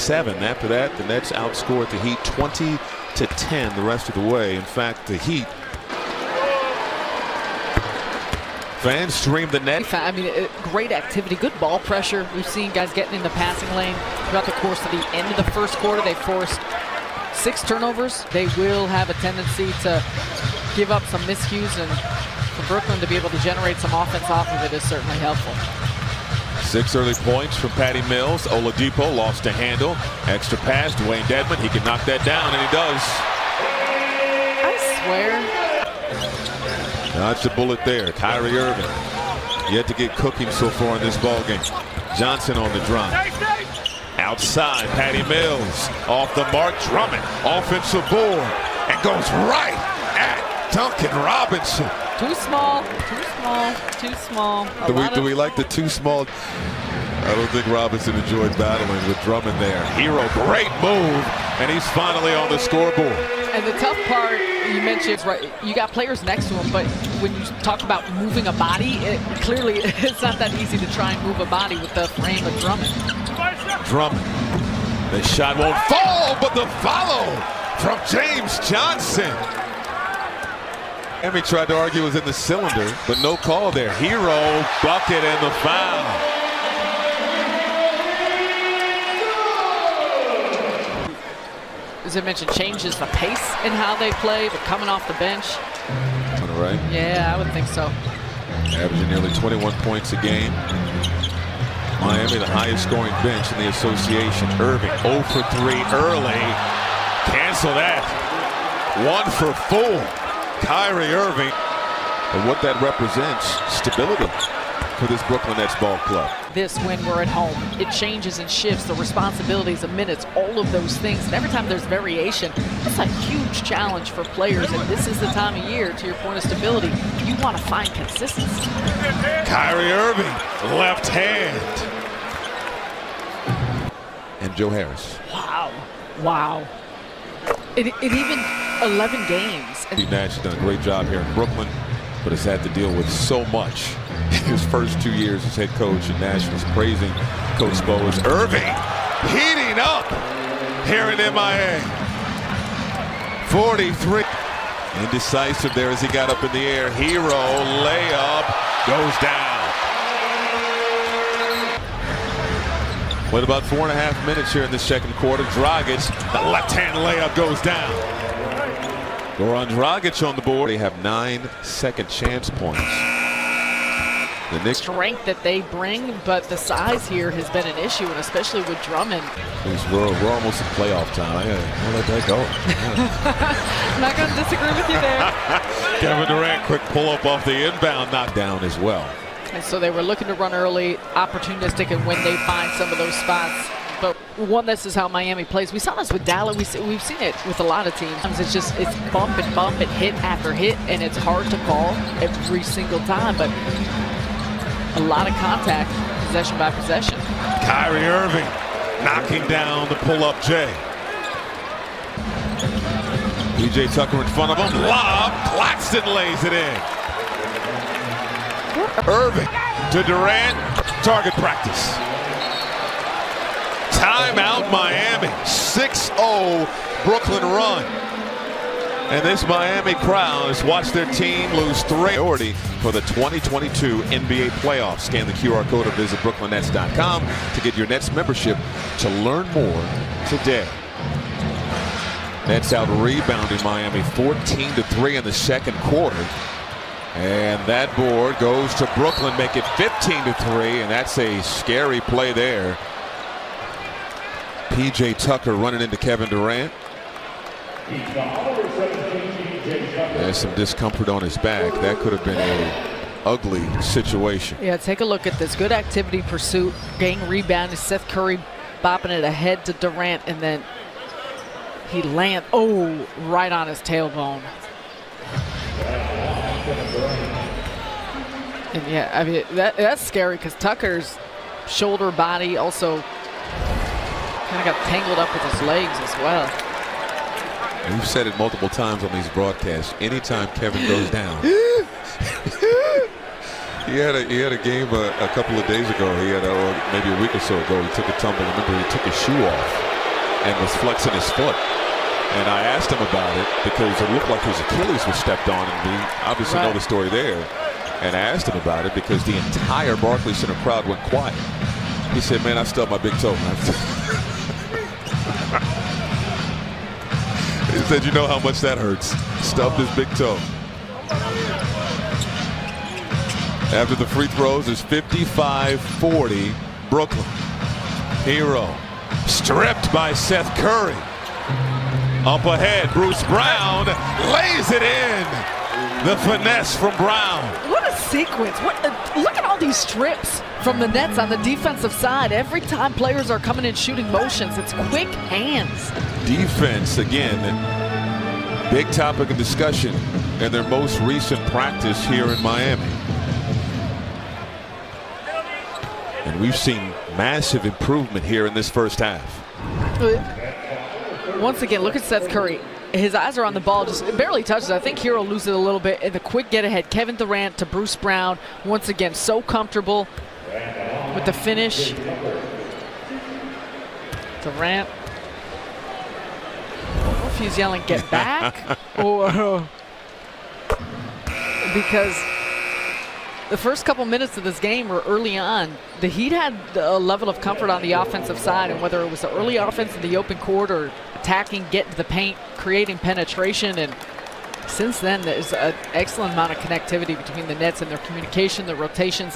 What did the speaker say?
7. After that, the Nets outscored the Heat 20-10 the rest of the way. In fact, the Heat fans streamed the net. I mean, great activity, good ball pressure. We've seen guys getting in the passing lane throughout the course of the end of the first quarter. They forced 6 turnovers. They will have a tendency to give up some miscues, and for Brooklyn to be able to generate some offense off of it is certainly helpful. 6 early points from Patty Mills. Oladipo lost a handle. Extra pass to Wayne Dedmon. He can knock that down, and he does. I swear. Dodged the bullet there. Kyrie Irving yet to get cooking so far in this ball game. Johnson on the drive. Outside, Patty Mills off the mark. Drummond, offensive board, and goes right at Duncan Robinson. Too small, too small, too small. Do we like the too small? I don't think Robinson enjoyed battling with Drummond there. Hero, great move, and he's finally on the scoreboard. And the tough part, you mentioned, right, you got players next to him, but when you talk about moving a body, clearly it's not that easy to try and move a body with the frame of Drummond. Drummond, the shot won't fall, but the follow from James Johnson. Miami tried to argue it was in the cylinder, but no call there. Hero, bucket, and the foul. As I mentioned, changes the pace in how they play, but coming off the bench. On the right? Yeah, I would think so. Averaging nearly 21 points a game. Miami, the highest scoring bench in the association. Irving, 0 for 3 early. Cancel that. 1 for 4. Kyrie Irving. And what that represents, stability for this Brooklyn Nets ball club. This, when we're at home, it changes and shifts the responsibilities, the minutes, all of those things. And every time there's variation, that's a huge challenge for players. And this is the time of year, to your point of stability, you want to find consistency. Kyrie Irving, left hand. And Joe Harris. Wow. Wow. It even 11 games. Steve Nash has done a great job here in Brooklyn, but has had to deal with so much in his first 2 years as head coach, and Nash was praising Coach Spo as Irving heating up here in MIA. 43. Indecisive there as he got up in the air. Hero layup goes down. With about 4.5 minutes here in the second quarter, Dragic, the left-hand layup goes down. Goran Dragic on the board. They have 9 second chance points. The Knicks strength that they bring, but the size here has been an issue, and especially with Drummond. We're almost in playoff time. I gotta let that go. I'm not going to disagree with you there. Kevin Durant, quick pull-up off the inbound, knockdown as well. And so they were looking to run early, opportunistic, and when they find some of those spots. But this is how Miami plays. We saw this with Dallas. We've seen it with a lot of teams. It's bump and hit after hit, and it's hard to call every single time. But a lot of contact, possession by possession. Kyrie Irving knocking down the pull-up J. PJ Tucker in front of him. Lob. Claxton lays it in. Irving to Durant. Target practice. Timeout Miami. 6-0 Brooklyn run. And this Miami crowd has watched their team lose 3 priority for the 2022 NBA playoffs. Scan the QR code or visit BrooklynNets.com to get your Nets membership to learn more today. Nets out rebounding Miami 14-3 in the second quarter. And that board goes to Brooklyn, make it 15-3, and that's a scary play there. PJ Tucker running into Kevin Durant. There's some discomfort on his back. That could have been an ugly situation. Yeah, take a look at this. Good activity, pursuit, gang rebound. Seth Curry bopping it ahead to Durant, and then he lands, right on his tailbone. And yeah, I mean, that's scary because Tucker's shoulder, body also kind of got tangled up with his legs as well. We've said it multiple times on these broadcasts. Anytime Kevin goes down, he had a game a couple of days ago. He had maybe a week or so ago. He took a tumble. Remember, he took his shoe off. and was flexing his foot. And I asked him about it because it looked like his Achilles was stepped on, and we obviously know the story there. And I asked him about it because the entire Barclays Center crowd went quiet. He said, "Man, I stubbed my big toe." He said, "You know how much that hurts." Stubbed his big toe. After the free throws, it's 55-40 Brooklyn. Hero stripped by Seth Curry. Up ahead, Bruce Brown lays it in. The finesse from Brown. What a sequence. Look at all these strips from the Nets on the defensive side. Every time players are coming in shooting motions, it's quick hands. Defense, again, big topic of discussion in their most recent practice here in Miami. And we've seen massive improvement here in this first half. Once again, look at Seth Curry. His eyes are on the ball, just barely touches. I think Hero loses it a little bit in the quick get ahead. Kevin Durant to Bruce Brown. Once again, so comfortable with the finish. Durant. I don't know if he's yelling, "Get back," or because the first couple minutes of this game were early on. The Heat had a level of comfort on the offensive side, and whether it was the early offense in the open court or attacking, getting to the paint, creating penetration, and since then there's an excellent amount of connectivity between the Nets and their communication, their rotations.